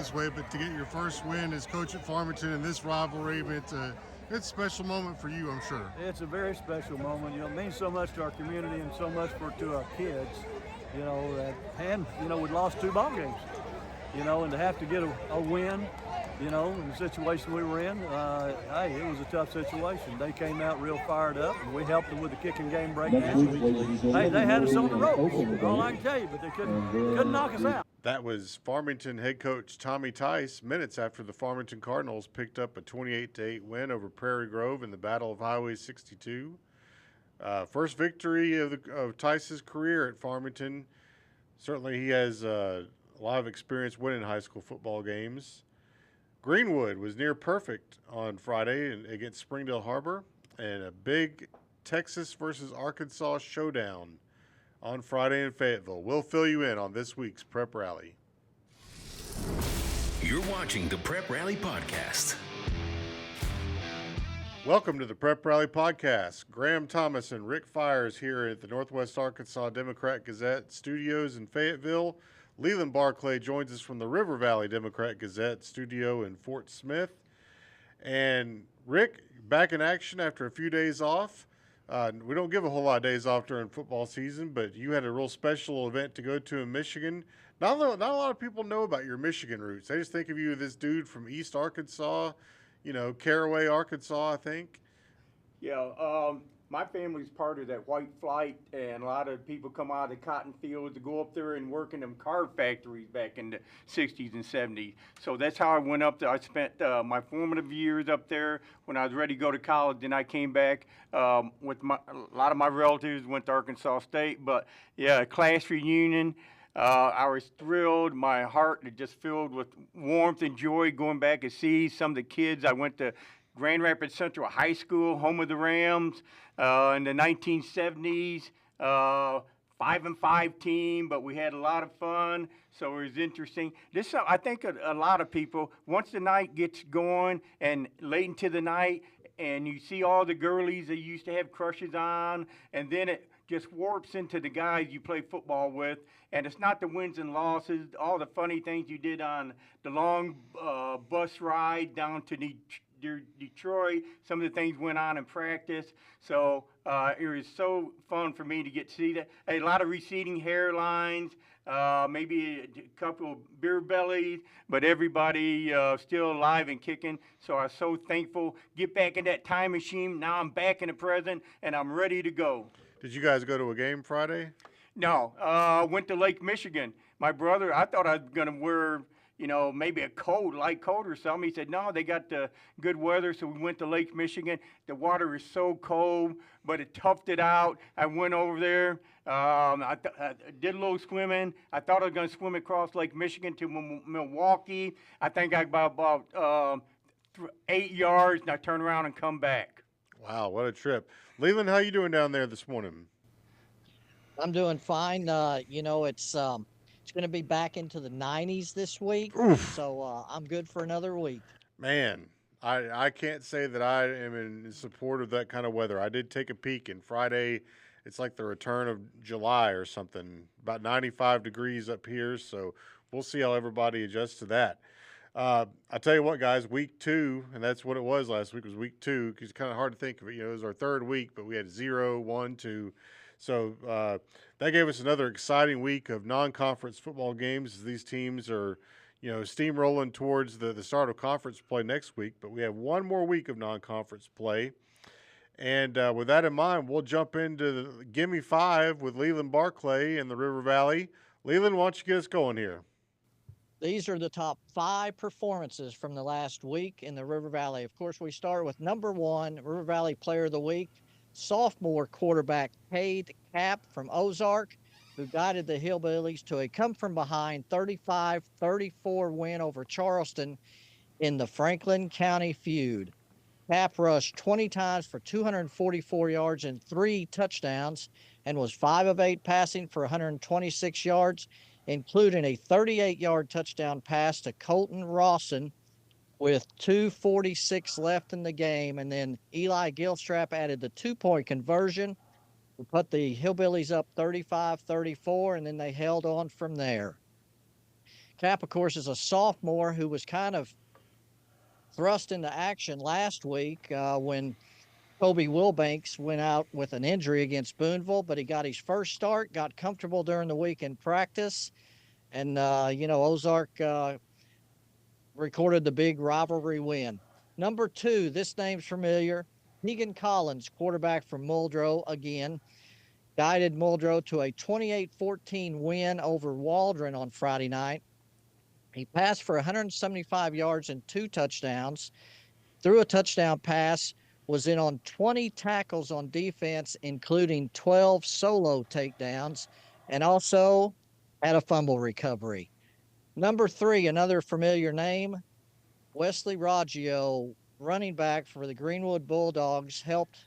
this way, but to get your first win as coach at Farmington in this rivalry, it's a special moment for you, I'm sure. It's a very special moment. It means so much to our community and so much to our kids. We lost 2 ball games. And to have to get a win, in the situation we were in, it was a tough situation. They came out real fired up, and we helped them with the kicking game breakdown. They had us on the ropes. All I can tell you, but they couldn't knock us out. That was Farmington head coach Tommy Tice minutes after the Farmington Cardinals picked up a 28-8 win over Prairie Grove in the Battle of Highway 62. First victory of Tice's career at Farmington. Certainly he has a lot of experience winning high school football games. Greenwood was near perfect on Friday against Springdale Harbor, and a big Texas versus Arkansas showdown on Friday in Fayetteville. We'll fill you in on this week's Prep Rally. You're watching the Prep Rally Podcast. Welcome to the Prep Rally Podcast. Graham Thomas and Rick Fires here at the Northwest Arkansas Democrat-Gazette studios in Fayetteville. Leland Barclay joins us from the River Valley Democrat-Gazette studio in Fort Smith. And Rick, back in action after a few days off. We don't give a whole lot of days off during football season, but you had a real special event to go to in Michigan. Not a lot of people know about your Michigan roots. They just think of you as this dude from East Arkansas, Caraway, Arkansas, I think. Yeah, my family's part of that white flight, and a lot of people come out of the cotton fields to go up there and work in them car factories back in the 60s and 70s. So that's how I went up there. I spent my formative years up there when I was ready to go to college. Then I came back with a lot of my relatives went to Arkansas State. But, yeah, class reunion. I was thrilled. My heart just filled with warmth and joy going back and see some of the kids. I went to Grand Rapids Central High School, home of the Rams, in the 1970s, 5-5 team, but we had a lot of fun, so it was interesting. I think a lot of people, once the night gets going and late into the night, and you see all the girlies that you used to have crushes on, and then it just warps into the guys you play football with, and it's not the wins and losses, all the funny things you did on the long bus ride down to Detroit, some of the things went on in practice. So it was so fun for me to get to see that. A lot of receding hairlines, maybe a couple of beer bellies, but everybody still alive and kicking. So I was so thankful. Get back in that time machine. Now I'm back in the present, and I'm ready to go. Did you guys go to a game Friday? No. Went to Lake Michigan. My brother, I thought I was going to wear maybe a light coat or something. He said, no, they got the good weather, so we went to Lake Michigan. The water is so cold, but it toughed it out. I went over there. I did a little swimming. I thought I was going to swim across Lake Michigan to Milwaukee. I think I got about 8 yards, and I turned around and come back. Wow, what a trip. Leland, how you doing down there this morning? I'm doing fine. It's going to be back into the 90s this week. Oof. So I'm good for another week. Man, I can't say that I am in support of that kind of weather. I did take a peek, and Friday it's like the return of July or something, about 95 degrees up here, so we'll see how everybody adjusts to that. I tell you what, guys, week 2, and that's what it was last week, was week 2, because it's kind of hard to think of it. It was our third week, but we had 0, 1, 2. So that gave us another exciting week of non-conference football games as these teams are, steamrolling towards the start of conference play next week. But we have one more week of non-conference play. And with that in mind, we'll jump into the Gimme 5 with Leland Barclay in the River Valley. Leland, why don't you get us going here? These are the top 5 performances from the last week in the River Valley. Of course, we start with number 1, River Valley Player of the Week, sophomore quarterback Capp from Ozark, who guided the Hillbillies to a come-from-behind 35-34 win over Charleston in the Franklin County feud. Capp rushed 20 times for 244 yards and 3 touchdowns and was 5 of 8 passing for 126 yards, including a 38-yard touchdown pass to Colton Rawson with 2:46 left in the game. And then Eli Gilstrap added the 2-point conversion to put the Hillbillies up 35-34, and then they held on from there. Capp, of course, is a sophomore who was kind of thrust into action last week when Kobe Wilbanks went out with an injury against Boonville, but he got his first start, got comfortable during the week in practice, and, Ozark recorded the big rivalry win. Number 2, this name's familiar, Teaguen Collins, quarterback from Muldrow again, guided Muldrow to a 28-14 win over Waldron on Friday night. He passed for 175 yards and 2 touchdowns, threw a touchdown pass, was in on 20 tackles on defense, including 12 solo takedowns, and also had a fumble recovery. Number 3, another familiar name, Wesley Raggio, running back for the Greenwood Bulldogs, helped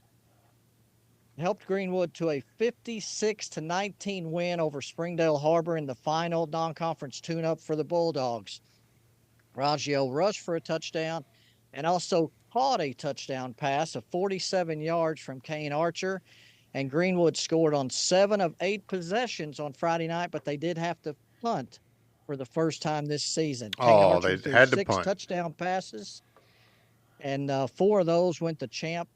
Greenwood to a 56-19 win over Springdale Harbor in the final non-conference tune-up for the Bulldogs. Raggio rushed for a touchdown and also caught a touchdown pass of 47 yards from Kane Archer, and Greenwood scored on 7 of 8 possessions on Friday night, but they did have to punt for the first time this season. Kane Archer they had to 6 punt. touchdown passes, and 4 of those went to Champ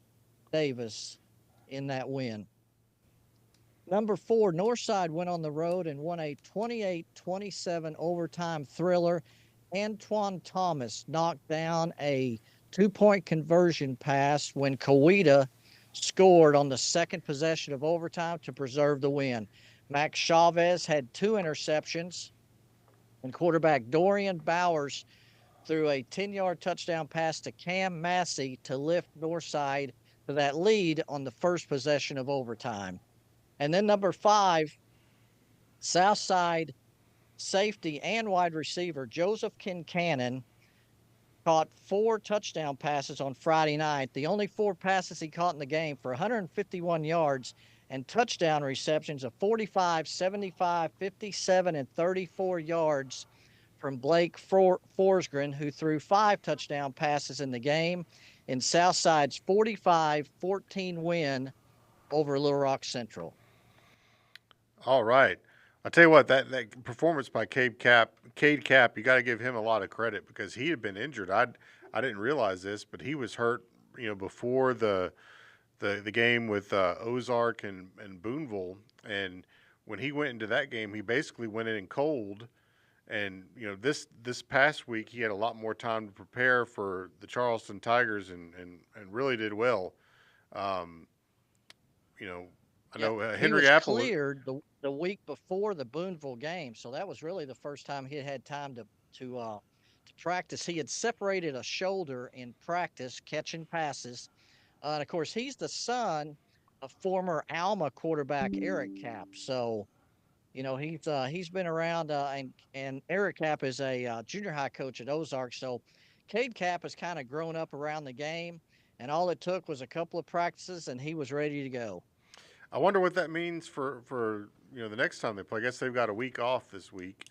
Davis in that win. Number 4, Northside went on the road and won a 28-27 overtime thriller. Antoine Thomas knocked down a 2-point conversion pass when Coweta scored on the second possession of overtime to preserve the win. Max Chavez had 2 interceptions, and quarterback Dorian Bowers threw a 10-yard touchdown pass to Cam Massey to lift Northside to that lead on the first possession of overtime. And then number 5, Southside safety and wide receiver Joseph Kincannon caught 4 touchdown passes on Friday night. The only 4 passes he caught in the game for 151 yards and touchdown receptions of 45, 75, 57, and 34 yards from Blake Forsgren, who threw 5 touchdown passes in the game in Southside's 45-14 win over Little Rock Central. All right. I'll tell you what, that performance by Cade Capp, you got to give him a lot of credit because he had been injured. I didn't realize this, but he was hurt, before the game with Ozark and Boonville. And when he went into that game, he basically went in cold. And, this past week, he had a lot more time to prepare for the Charleston Tigers and really did well. I know Henry he was Apple cleared the week before the Boonville game, so that was really the first time he had time to practice. He had separated a shoulder in practice, catching passes, and of course he's the son of former Alma quarterback Eric Capp. So, he's been around, and Eric Capp is a junior high coach at Ozark. So, Cade Capp has kind of grown up around the game, and all it took was a couple of practices, and he was ready to go. I wonder what that means for the next time they play. I guess they've got a week off this week,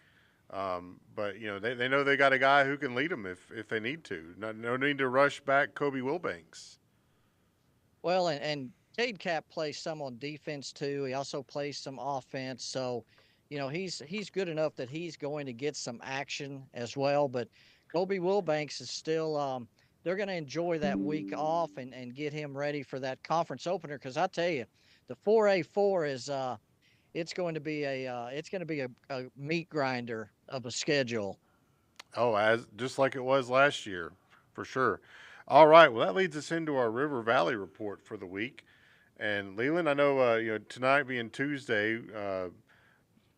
but they know they got a guy who can lead them if they need to. No need to rush back Kobe Wilbanks. Well, and Cade Capp plays some on defense too. He also plays some offense, so he's good enough that he's going to get some action as well. But Kobe Wilbanks is still they're going to enjoy that week off and get him ready for that conference opener, because I tell you, the 4A4 is it's going to be a meat grinder of a schedule. Oh, just like it was last year, for sure. All right, well, that leads us into our River Valley report for the week. And Leland, I know tonight being Tuesday,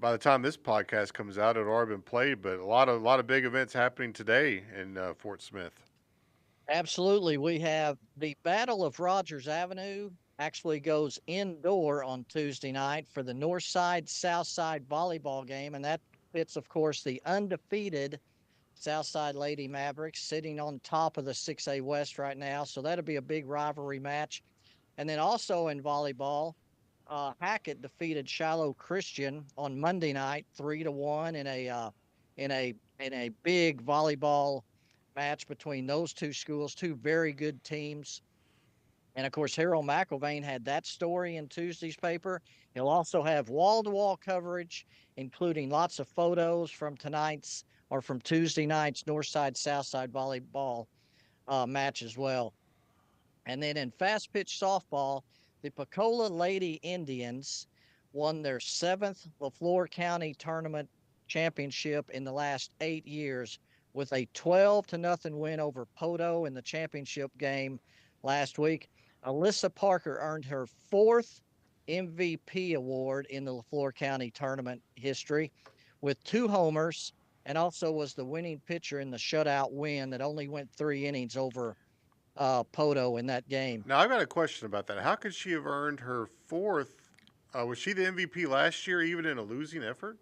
by the time this podcast comes out, it'll already been played, but a lot of big events happening today in Fort Smith. Absolutely, we have the Battle of Rogers Avenue. Actually goes indoor on Tuesday night for the Northside-Southside volleyball game, and that fits, of course, the undefeated Southside Lady Mavericks sitting on top of the 6A West right now, so that'll be a big rivalry match. And then also in volleyball, Hackett defeated Shiloh Christian on Monday night 3-1 in a big volleyball match between those two schools, two very good teams. And, of course, Harold McIlvain had that story in Tuesday's paper. He'll also have wall-to-wall coverage, including lots of photos from tonight's are from Tuesday night's Northside-Southside volleyball match as well. And then in fast pitch softball, the Pocola Lady Indians won their 7th LaFleur County Tournament championship in the last 8 years with a 12-0 win over Poto in the championship game last week. Alyssa Parker earned her 4th MVP award in the LaFleur County Tournament history with 2 homers, and also was the winning pitcher in the shutout win that only went 3 innings over Poto in that game. Now, I've got a question about that. How could she have earned her 4th? Was she the MVP last year, even in a losing effort?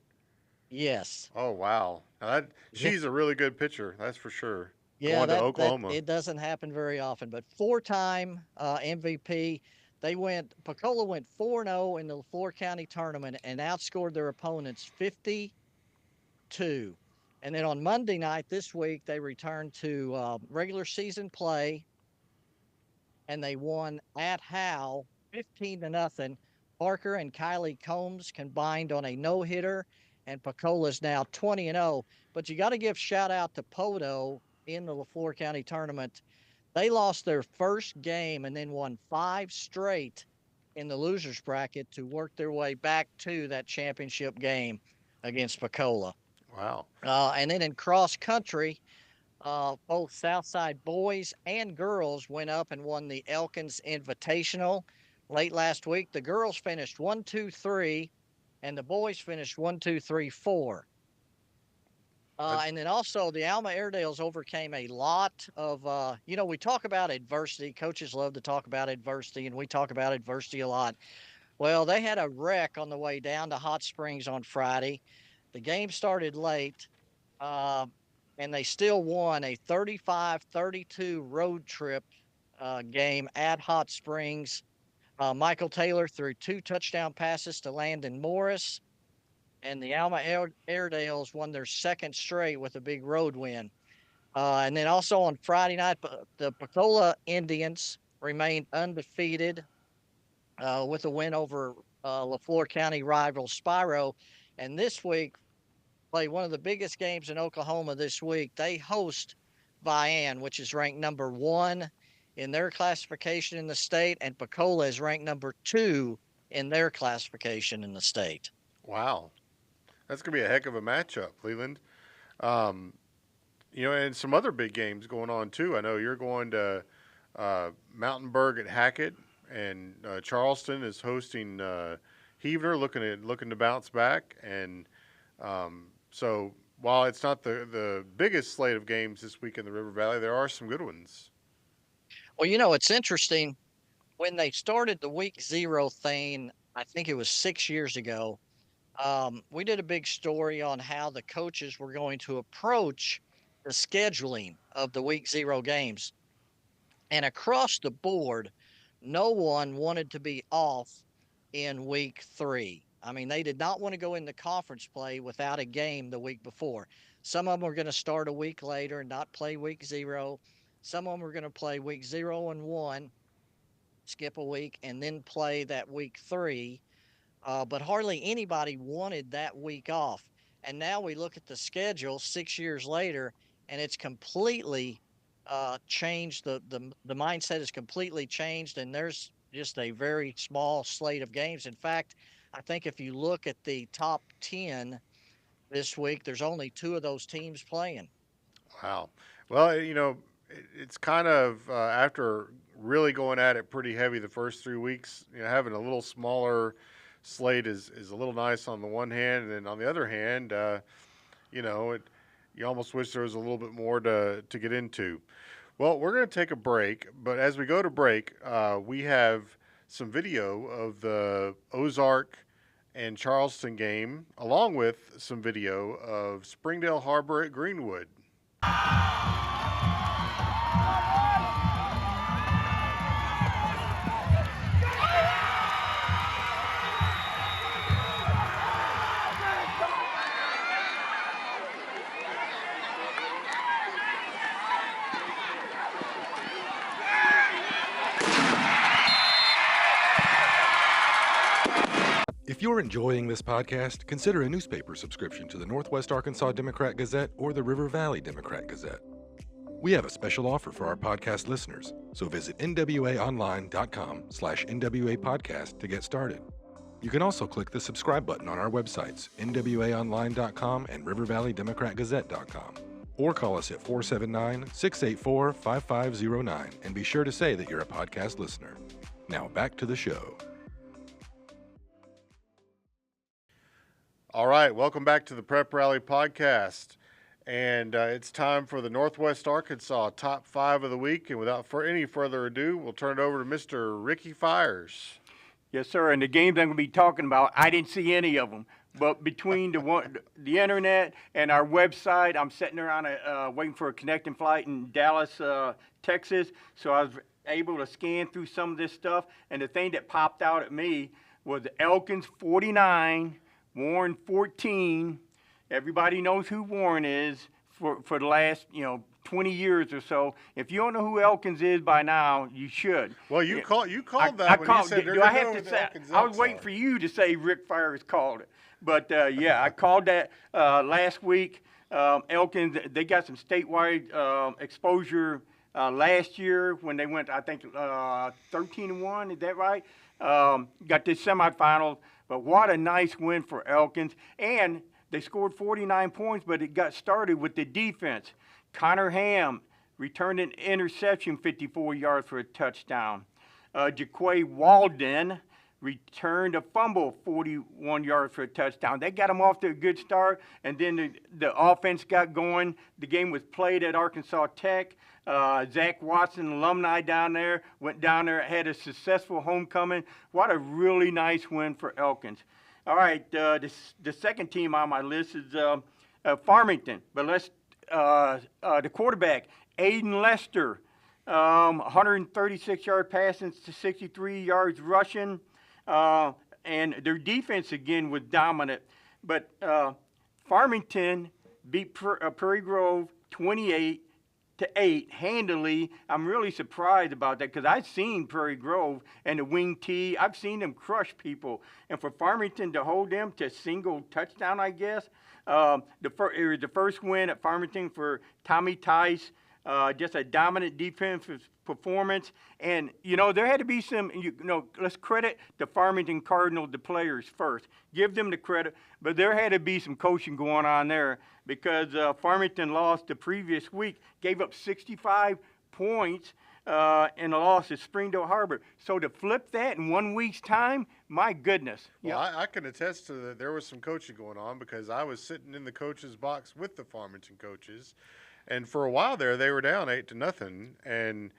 Yes. Oh, wow. Now she's a really good pitcher, that's for sure. Yeah, Going to Oklahoma. it doesn't happen very often, but 4-time MVP. Pocola went 4-0 in the LaFleur County Tournament and outscored their opponents 50-2. And then on Monday night this week, they returned to regular season play, and they won at Howe 15-0. Parker and Kylie Combs combined on a no-hitter, and Pocola's now 20-0. But you got to give shout out to Poto in the LaFleur County Tournament. They lost their first game and then won 5 straight in the losers bracket to work their way back to that championship game against Pocola. Wow. And then in cross country, both Southside boys and girls went up and won the Elkins Invitational late last week. The girls finished 1-2-3, and the boys finished 1-2-3-4. And then also the Alma Airedales overcame a lot of, we talk about adversity. Coaches love to talk about adversity, and we talk about adversity a lot. Well, they had a wreck on the way down to Hot Springs on Friday. The game started late, and they still won a 35-32 road trip game at Hot Springs. Michael Taylor threw 2 touchdown passes to Landon Morris, and the Alma Airedales won their 2nd straight with a big road win. And then also on Friday night, the Pocola Indians remained undefeated with a win over LaFleur County rival Spiro. And this week, play one of the biggest games in Oklahoma this week. They host Vian, which is ranked number 1 in their classification in the state, and Pocola is ranked number 2 in their classification in the state. Wow. That's going to be a heck of a matchup, Leland. And some other big games going on, too. I know you're going to Mountainburg at Hackett, and Charleston is hosting Heaver, looking to bounce back. And so while it's not the biggest slate of games this week in the River Valley, there are some good ones. Well, it's interesting. When they started the week 0 thing, I think it was 6 years ago, we did a big story on how the coaches were going to approach the scheduling of the week 0 games. And across the board, no one wanted to be off in week 3. I mean, they did not want to go into conference play without a game the week before. Some of them were going to start a week later and not play week 0. Some of them were going to play week 0 and 1, skip a week, and then play that week 3. But hardly anybody wanted that week off. And now we look at the schedule 6 years later, and it's completely changed. The mindset is completely changed, and there's just a very small slate of games. In fact, I think if you look at the top 10 this week, there's only 2 of those teams playing. Wow. Well, it's kind of after really going at it pretty heavy the first 3 weeks, having a little smaller slate is a little nice on the one hand, and then on the other hand, you almost wish there was a little bit more to get into. Well, we're going to take a break, but as we go to break, we have some video of the Ozark and Charleston game, along with some video of Springdale Harbor at Greenwood. If you're enjoying this podcast, consider a newspaper subscription to the Northwest Arkansas Democrat Gazette or the River Valley Democrat Gazette. We have a special offer for our podcast listeners, so visit nwaonline.com/NWA podcast to get started. You can also click the subscribe button on our websites, nwaonline.com and rivervalleydemocratgazette.com, or call us at 479-684-5509 and be sure to say that you're a podcast listener. Now back to the show. All right, welcome back to the Prep Rally Podcast. And it's time for the Northwest Arkansas Top 5 of the Week. And without any further ado, we'll turn it over to Mr. Ricky Fires. Yes, sir. And the games I'm going to be talking about, I didn't see any of them. But between the internet and our website, I'm sitting there on waiting for a connecting flight in Dallas, Texas. So I was able to scan through some of this stuff. And the thing that popped out at me was Elkins 49, Warren 14. Everybody knows who Warren is for the last, 20 years or so. If you don't know who Elkins is by now, you should. Well, you called that when you said do I have to say? I was waiting for you to say Rick Fires called it. But, yeah, I called that last week. Elkins, they got some statewide exposure last year when they went, I think, 13-1. Is that right? Got this semifinals. But what a nice win for Elkins. And they scored 49 points, but it got started with the defense. Connor Ham returned an interception, 54 yards for a touchdown. Jaquay Walden returned a fumble, 41 yards for a touchdown. They got him off to a good start, and then the offense got going. The game was played at Arkansas Tech. Zach Watson, alumni down there, went down there, had a successful homecoming. What a really nice win for Elkins. All right, the second team on my list is Farmington. But the quarterback, Ayden Lester, 136-yard passing to 63 yards rushing. And their defense, again, was dominant. But Farmington beat Prairie Grove 28-8 handily. I'm really surprised about that because I've seen Prairie Grove and the wing T. I've seen them crush people. And for Farmington to hold them to a single touchdown, I guess, it was the first win at Farmington for Tommy Tice. Just a dominant defensive performance. And, there had to be some, let's credit the Farmington Cardinals, the players first. Give them the credit. But there had to be some coaching going on there because Farmington lost the previous week, gave up 65 points in a loss at Springdale Harbor. So to flip that in 1 week's time, my goodness. Well, I can attest to that there was some coaching going on because I was sitting in the coach's box with the Farmington coaches. And for a while there, they were down 8-0. And,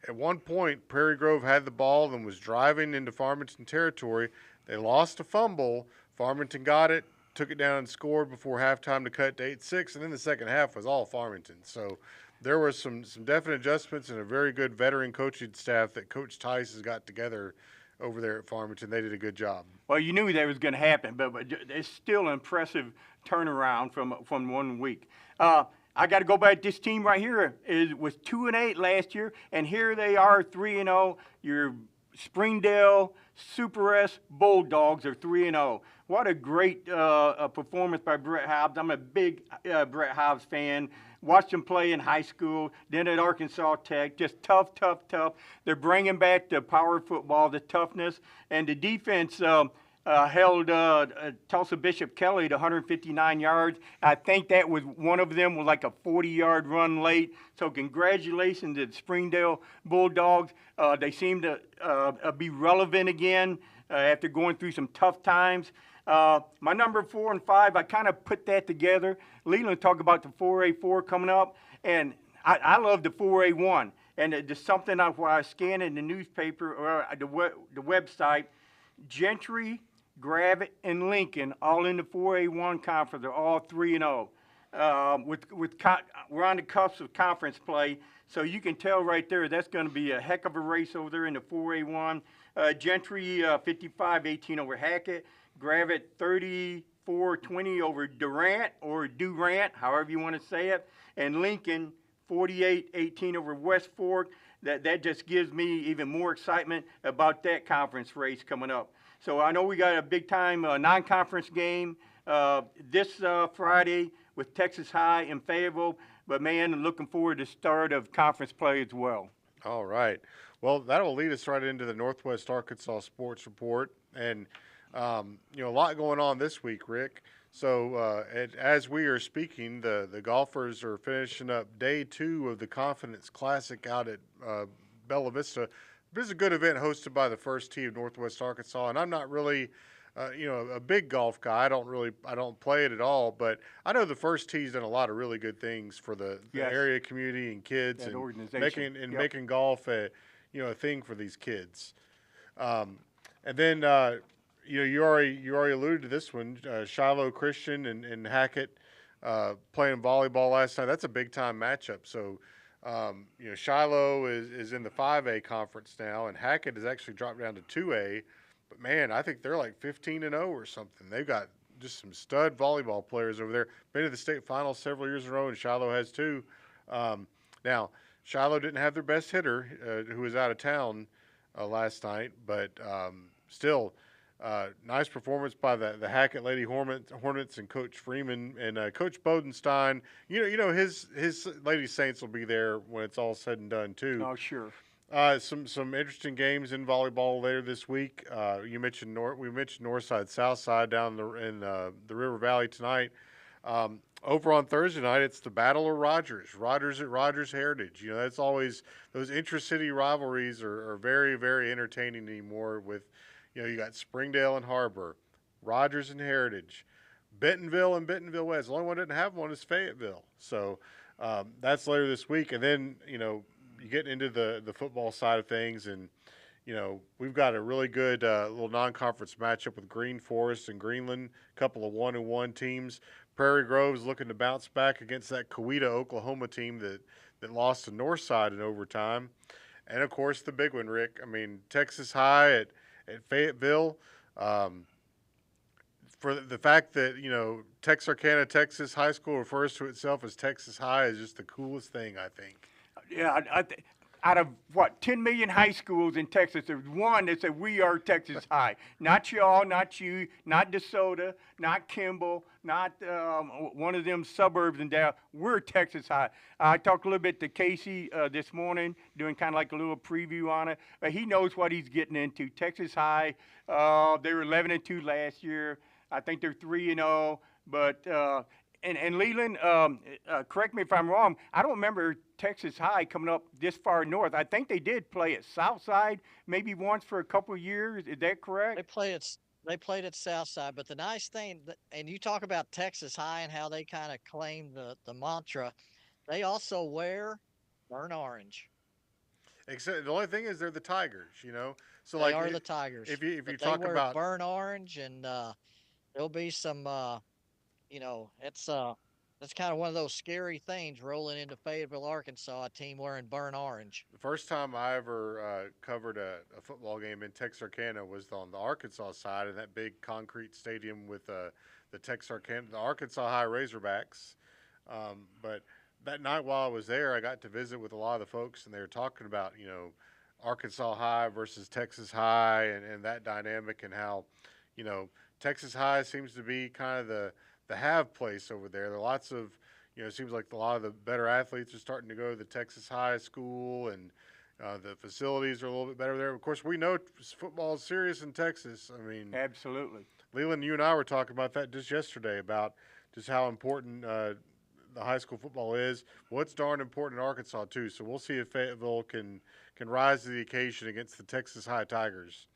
at one point, Prairie Grove had the ball and was driving into Farmington territory. They lost a fumble. Farmington got it, took it down and scored before halftime to cut to 8-6. And then the second half was all Farmington. So there were some definite adjustments and a very good veteran coaching staff that Coach Tice has got together over there at Farmington. They did a good job. Well, you knew that was going to happen, but it's still an impressive turnaround from 1 week. I got to go back. This team right here was 2-8 last year, and here they are 3-0. Your Springdale Super S Bulldogs are 3-0. What a great performance by Brett Hobbs. I'm a big Brett Hobbs fan. Watched him play in high school, then at Arkansas Tech. Just tough. They're bringing back the power football, the toughness, and the defense held Tulsa Bishop Kelly to 159 yards. I think that was one of them was like a 40-yard run late. So congratulations to the Springdale Bulldogs. They seem to be relevant again after going through some tough times. My number 4 and 5, I kind of put that together. Leland talked about the 4A4 coming up, and I love the 4A1. And there's something when I scan in the newspaper or the website, Gentry, Gravette, and Lincoln all in the 4A1 conference. They're all 3-0. We're on the cusp of conference play, so you can tell right there that's going to be a heck of a race over there in the 4A1. Gentry 55-18 over Hackett. Gravette 34-20 over Durant, however you want to say it. And Lincoln 48-18 over West Fork. That just gives me even more excitement about that conference race coming up. So I know we got a big-time non-conference game this Friday with Texas High and Fayetteville. But, man, I'm looking forward to the start of conference play as well. All right. Well, that will lead us right into the Northwest Arkansas Sports Report. And, a lot going on this week, Rick. So as we are speaking, the golfers are finishing up day 2 of the Confidence Classic out at Bella Vista. This is a good event hosted by the First Tee of Northwest Arkansas, and I'm not really, a big golf guy. I don't play it at all, but I know the First Tee's done a lot of really good things for the area community and kids, that and organization. making golf a thing for these kids. And then you already alluded to this one, Shiloh Christian and Hackett playing volleyball last night. That's a big time matchup. So. Shiloh is in the 5A conference now, and Hackett has actually dropped down to 2A. But, man, I think they're like 15-0 or something. They've got just some stud volleyball players over there. Been to the state finals several years in a row, and Shiloh has too. Now, Shiloh didn't have their best hitter, who was out of town last night, but still – nice performance by the Hackett Lady Hornets and Coach Freeman and Coach Bodenstein. His Lady Saints will be there when it's all said and done too. Oh, sure. Some interesting games in volleyball later this week. We mentioned Northside-Southside down in the River Valley tonight. Over on Thursday night, it's the Battle of Rogers at Rogers Heritage. That's always those intra-city rivalries are very, very entertaining anymore with. You got Springdale and Harbor, Rogers and Heritage, Bentonville and Bentonville West. The only one that didn't have one is Fayetteville. So that's later this week. And then, you get into the football side of things. And, we've got a really good little non-conference matchup with Green Forest and Greenland, a couple of 1-1 teams. Prairie Grove's looking to bounce back against that Coweta, Oklahoma team that lost to Northside in overtime. And, of course, the big one, Rick. I mean, Texas High at Fayetteville, for the fact that, Texarkana, Texas High School refers to itself as Texas High is just the coolest thing, I think. Yeah, out of, 10 million high schools in Texas, there's one that said, we are Texas High. Not y'all, not you, not DeSoto, not Kimball, not one of them suburbs in Dallas. We're Texas High. I talked a little bit to Casey this morning, doing kind of like a little preview on it. But he knows what he's getting into. Texas High, they were 11-2 last year. I think they're 3-0. But and Leland, correct me if I'm wrong, I don't remember Texas High coming up this far north. I think they did play at Southside maybe once for a couple of years. Is that correct? They played at Southside, but the nice thing, and you talk about Texas High and how they kind of claim the mantra, they also wear burnt orange. Except the only thing is they're the Tigers, So they are the Tigers. If you but talk they wear about burnt orange, and there'll be some, it's kind of one of those scary things rolling into Fayetteville, Arkansas, a team wearing burnt orange. the first time I ever covered a football game in Texarkana was on the Arkansas side in that big concrete stadium with the Arkansas High Razorbacks. But that night while I was there, I got to visit with a lot of the folks, and they were talking about, Arkansas High versus Texas High and that dynamic, and how, Texas High seems to be kind of the have place over there. There are lots of, it seems like a lot of the better athletes are starting to go to the Texas High School, and the facilities are a little bit better there. Of course, we know football is serious in Texas. I mean, Absolutely. Leland, you and I were talking about that just yesterday, about just how important the high school football is. Well, it's darn important in Arkansas too. So we'll see if Fayetteville can rise to the occasion against the Texas High Tigers.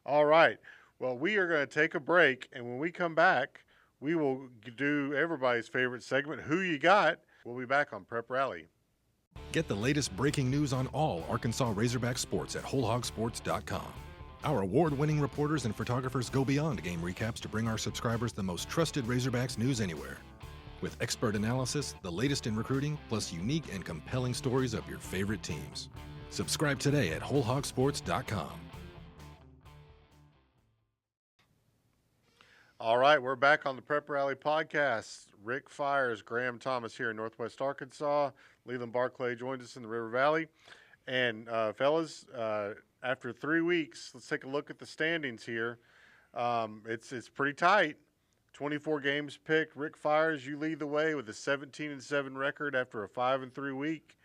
All right. Well, we are going to take a break, and when we come back, we will do everybody's favorite segment, Who You Got? We'll be back on Prep Rally. Get the latest breaking news on all Arkansas Razorback sports at WholeHogSports.com. Our award-winning reporters and photographers go beyond game recaps to bring our subscribers the most trusted Razorbacks news anywhere. With expert analysis, the latest in recruiting, plus unique and compelling stories of your favorite teams. Subscribe today at WholeHogSports.com. All right, we're back on the Prep Rally podcast. Rick Fires, Graham Thomas here in Northwest Arkansas. Leland Barclay joins us in the River Valley. And fellas, after 3 weeks, let's take a look at the standings here. It's pretty tight. 24 games picked. Rick Fires, you lead the way with a 17-7 record after a 5-3 week.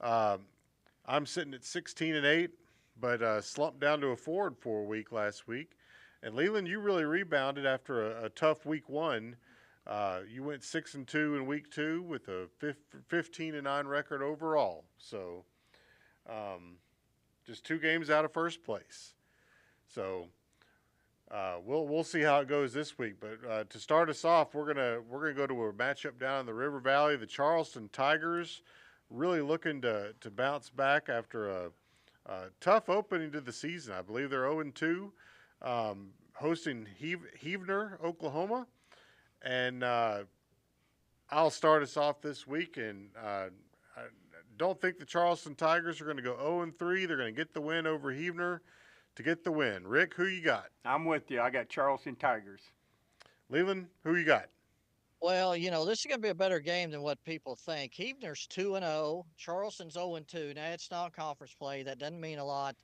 I'm sitting at 16-8, but slumped down to a 4-4 week last week. And Leland, you really rebounded after a tough week 1. You went 6-2 in week 2 with a 15-9 record overall. So, just 2 games out of first place. So, we'll see how it goes this week. But to start us off, we're gonna go to a matchup down in the River Valley. The Charleston Tigers really looking to bounce back after a tough opening to the season. I believe they're 0-2. Hosting Heavener, Oklahoma. And I'll start us off this week. And I don't think the Charleston Tigers are going to go 0-3. They're going to get the win over Heavener to get the win. Rick, who you got? I'm with you. I got Charleston Tigers. Leland, who you got? Well, this is going to be a better game than what people think. Heavener's 2-0. Charleston's 0-2. Now, it's not conference play. That doesn't mean a lot.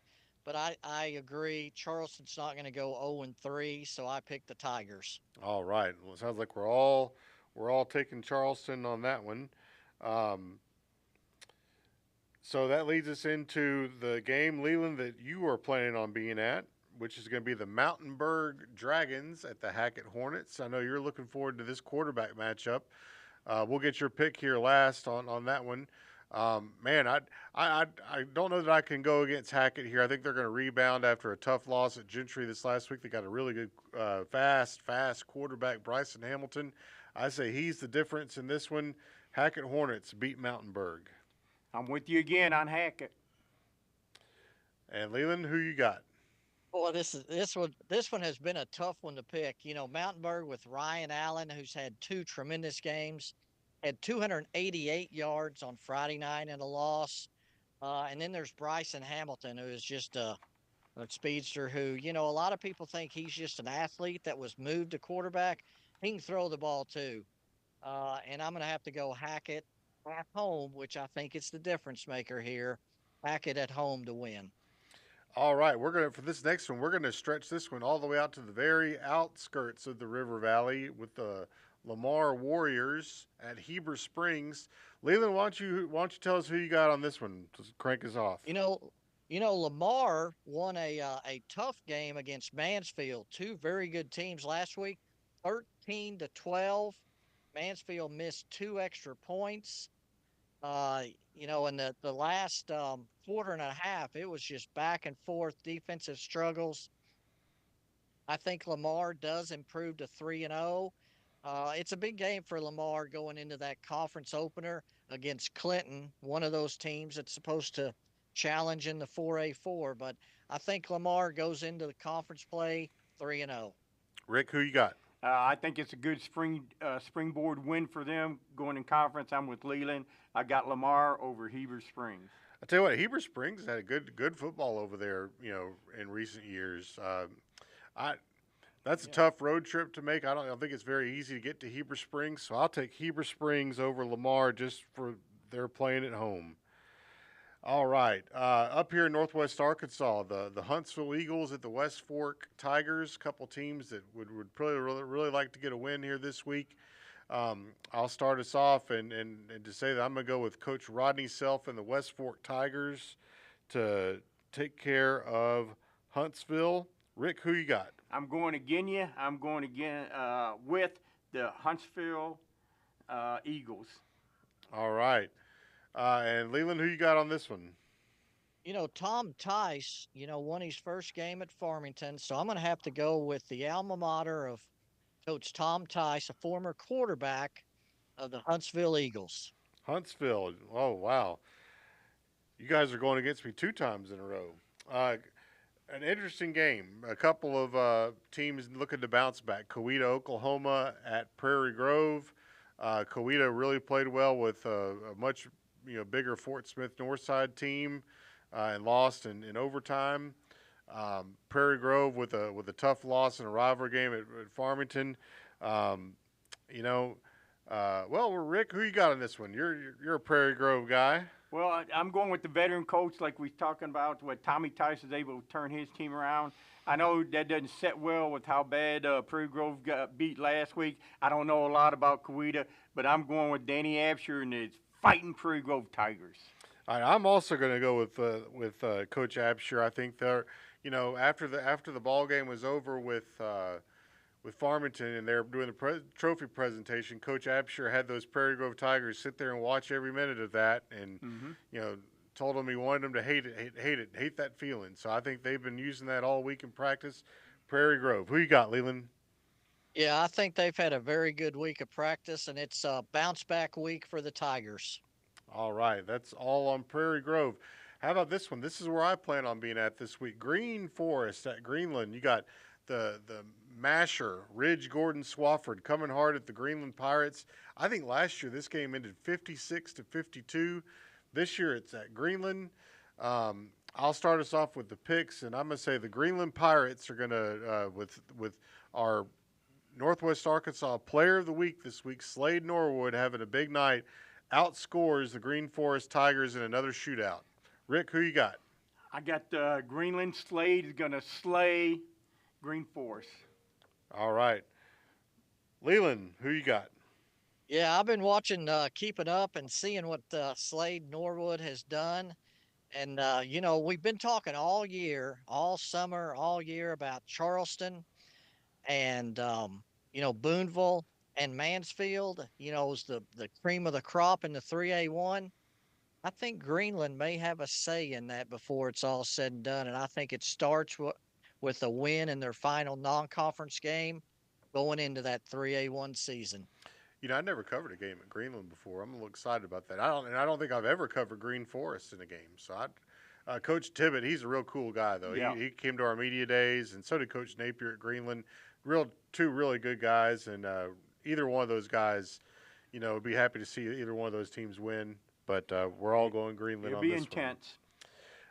But I agree. Charleston's not going to go 0-3, so I picked the Tigers. All right. Well, it sounds like we're all taking Charleston on that one. So that leads us into the game, Leland, that you are planning on being at, which is going to be the Mountainburg Dragons at the Hackett Hornets. I know you're looking forward to this quarterback matchup. We'll get your pick here last on that one. Man, I don't know that I can go against Hackett here. I think they're going to rebound after a tough loss at Gentry this last week. They got a really good, fast quarterback, Bryson Hamilton. I say he's the difference in this one. Hackett Hornets beat Mountainburg. I'm with you again on Hackett. And Leland, who you got? Well, this one has been a tough one to pick. Mountainburg with Ryan Allen, who's had 2 tremendous games. Had 288 yards on Friday night in a loss. And then there's Bryson Hamilton, who is just a speedster who, a lot of people think he's just an athlete that was moved to quarterback. He can throw the ball too. And I'm going to have to go Hackett at home, which I think is the difference maker here. Hackett at home to win. All right, for this next one, we're going to stretch this one all the way out to the very outskirts of the River Valley with the Lamar Warriors at Heber Springs. Leland, why don't you tell us who you got on this one to crank us off? Lamar won a tough game against Mansfield, 2 very good teams last week, 13-12. Mansfield missed 2 extra points. In the last quarter and a half, it was just back and forth defensive struggles. I think Lamar does improve to 3-0. It's a big game for Lamar going into that conference opener against Clinton, one of those teams that's supposed to challenge in the 4A4. But I think Lamar goes into the conference play 3-0. Rick, who you got? I think it's a good springboard win for them going in conference. I'm with Leland. I got Lamar over Heber Springs. I tell you what, Heber Springs had a good football over there, in recent years. That's a tough road trip to make. I don't think it's very easy to get to Heber Springs, so I'll take Heber Springs over Lamar just for they're playing at home. All right, up here in Northwest Arkansas, the Huntsville Eagles at the West Fork Tigers, a couple teams that would probably really like to get a win here this week. I'll start us off and to say that I'm going to go with Coach Rodney Self and the West Fork Tigers to take care of Huntsville. Rick, who you got? I'm going again. I'm going again with the Huntsville Eagles. All right. And Leland, who you got on this one? Tom Tice, won his first game at Farmington, so I'm going to have to go with the alma mater of Coach Tom Tice, a former quarterback of the Huntsville Eagles. Huntsville. Oh, wow. You guys are going against me 2 times in a row. An interesting game. A couple of teams looking to bounce back. Coweta, Oklahoma at Prairie Grove. Coweta really played well with a much bigger Fort Smith Northside team and lost in overtime. Prairie Grove with a tough loss in a rivalry game at Farmington. You know, well, Rick, who you got on this one? You're a Prairie Grove guy. Well, I'm going with the veteran coach, like we was talking about, what Tommy Tice was able to turn his team around. I know that doesn't set well with how bad Prairie Grove got beat last week. I don't know a lot about Coweta, but I'm going with Danny Absher and his fighting Prairie Grove Tigers. All right, I'm also going to go with Coach Absher. I think they're, after the ball game was over with Farmington and they're doing the trophy presentation, Coach Absher had those Prairie Grove Tigers sit there and watch every minute of that, and told them he wanted them to hate that feeling. So I think they've been using that all week in practice. Prairie Grove, who you got, Leland? Yeah, I think they've had a very good week of practice, and it's a bounce back week for the Tigers. All right, that's all on Prairie Grove. How about this one? This is where I plan on being at this week. Green Forest at Greenland. You got the masher, Ridge Gordon Swafford, coming hard at the Greenland Pirates. I think last year this game ended 56-52. This year it's at Greenland. I'll start us off with the picks, and I'm going to say the Greenland Pirates are going to, with our Northwest Arkansas Player of the Week this week, Slade Norwood, having a big night, outscores the Green Forest Tigers in another shootout. Rick, who you got? I got Greenland. Slade is going to slay Green Forest. All right. Leland, who you got? Yeah, I've been watching, keeping up and seeing what Slade Norwood has done. And, we've been talking all year, all summer, all year about Charleston and, Booneville and Mansfield, is the cream of the crop in the 3A1. I think Greenland may have a say in that before it's all said and done. And I think it starts with a win in their final non-conference game going into that 3A1 season. I never covered a game at Greenland before. I'm a little excited about that. I don't think I've ever covered Green Forest in a game. So Coach Tibbett, he's a real cool guy, though. Yeah. He came to our media days, and so did Coach Napier at Greenland. Two really good guys, and either one of those guys, would be happy to see either one of those teams win. But we're all going Greenland on this one. It'll be intense.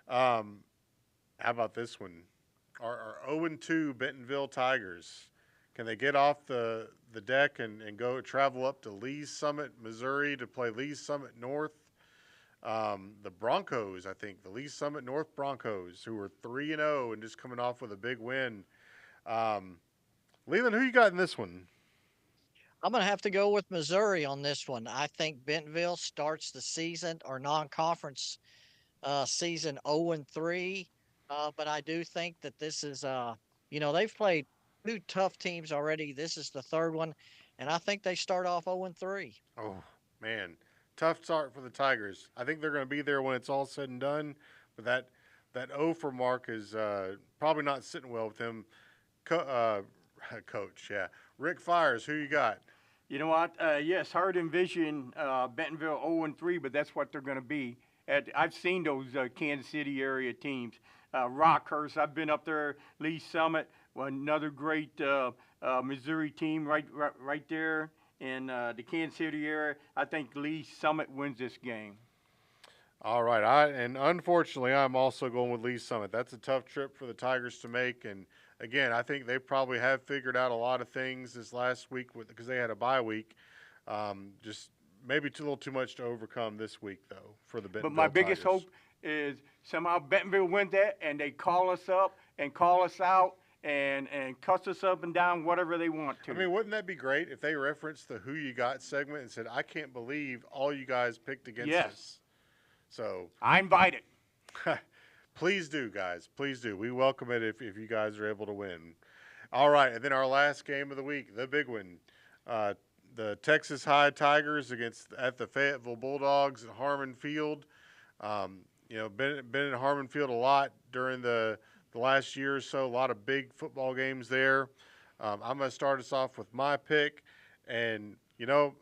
How about this one? Our 0-2 Bentonville Tigers. Can they get off the deck and go travel up to Lee's Summit, Missouri to play Lee's Summit North? The Broncos, I think, the Lee's Summit North Broncos, who are 3-0 and just coming off with a big win. Leland, who you got in this one? I'm going to have to go with Missouri on this one. I think Bentonville starts the season or non-conference season 0-3. But I do think that this is, they've played two tough teams already. This is the third one, and I think they start off 0-3. Oh, man. Tough start for the Tigers. I think they're going to be there when it's all said and done, but that 0 for mark is probably not sitting well with him. Coach, yeah. Rick Fires, who you got? You know what? Yes, hard to envision Bentonville 0-3, but that's what they're going to be. I've seen those Kansas City area teams. Rockhurst, I've been up there. Lee Summit, another great Missouri team right there in the Kansas City area. I think Lee Summit wins this game. All right, and unfortunately, I'm also going with Lee Summit. That's a tough trip for the Tigers to make, and again, I think they probably have figured out a lot of things this last week because they had a bye week. Just maybe a little too much to overcome this week, though, for the Bentonville But my biggest Tigers. hope is somehow Bentonville wins that, and they call us up and call us out and cuss us up and down, whatever they want to. I mean, wouldn't that be great if they referenced the Who You Got segment and said, I can't believe all you guys picked against us. So I invite it. Please do, guys. Please do. We welcome it if you guys are able to win. All right, and then our last game of the week, the big one, the Texas High Tigers at the Fayetteville Bulldogs at Harmon Field. Been in Harmon Field a lot during the last year or so. A lot of big football games there. I'm going to start us off with my pick, and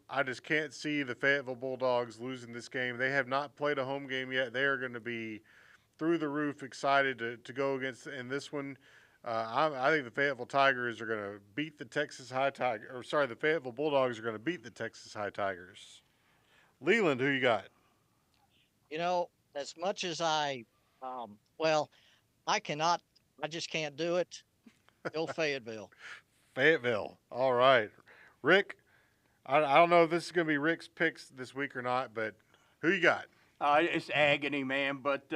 I just can't see the Fayetteville Bulldogs losing this game. They have not played a home game yet. They are going to be through the roof excited to go against in this one. I think the Fayetteville Tigers are going to beat the the Fayetteville Bulldogs are going to beat the Texas High Tigers. Leland, who you got? As much as I cannot I just can't do it. Go Fayetteville. Fayetteville. All right. Rick, I don't know if this is going to be Rick's picks this week or not, but who you got? It's agony, man. But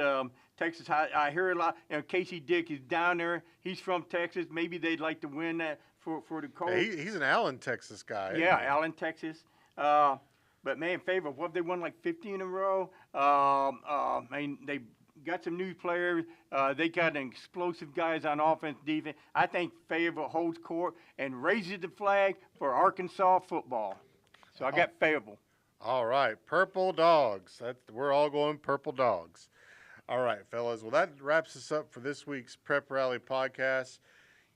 Texas, I hear a lot. You know, Casey Dick is down there. He's from Texas. Maybe they'd like to win that for the Colts. Hey, he's an Allen, Texas guy. Yeah, Allen, Texas. But man, Fayetteville, what, they won like 50 in a row. I mean, they got some new players. They got an explosive guys on offense, defense. I think Fayetteville holds court and raises the flag for Arkansas football. So I got Fayetteville. All right, Purple Dogs. We're all going Purple Dogs. All right, fellas. Well, that wraps us up for this week's Prep Rally podcast.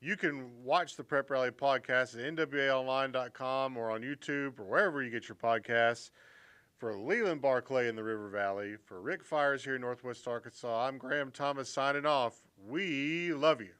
You can watch the Prep Rally podcast at nwaonline.com or on YouTube or wherever you get your podcasts. For Leland, Barclay in the River Valley, for Rick Fires here in Northwest Arkansas, I'm Graham Thomas signing off. We love you.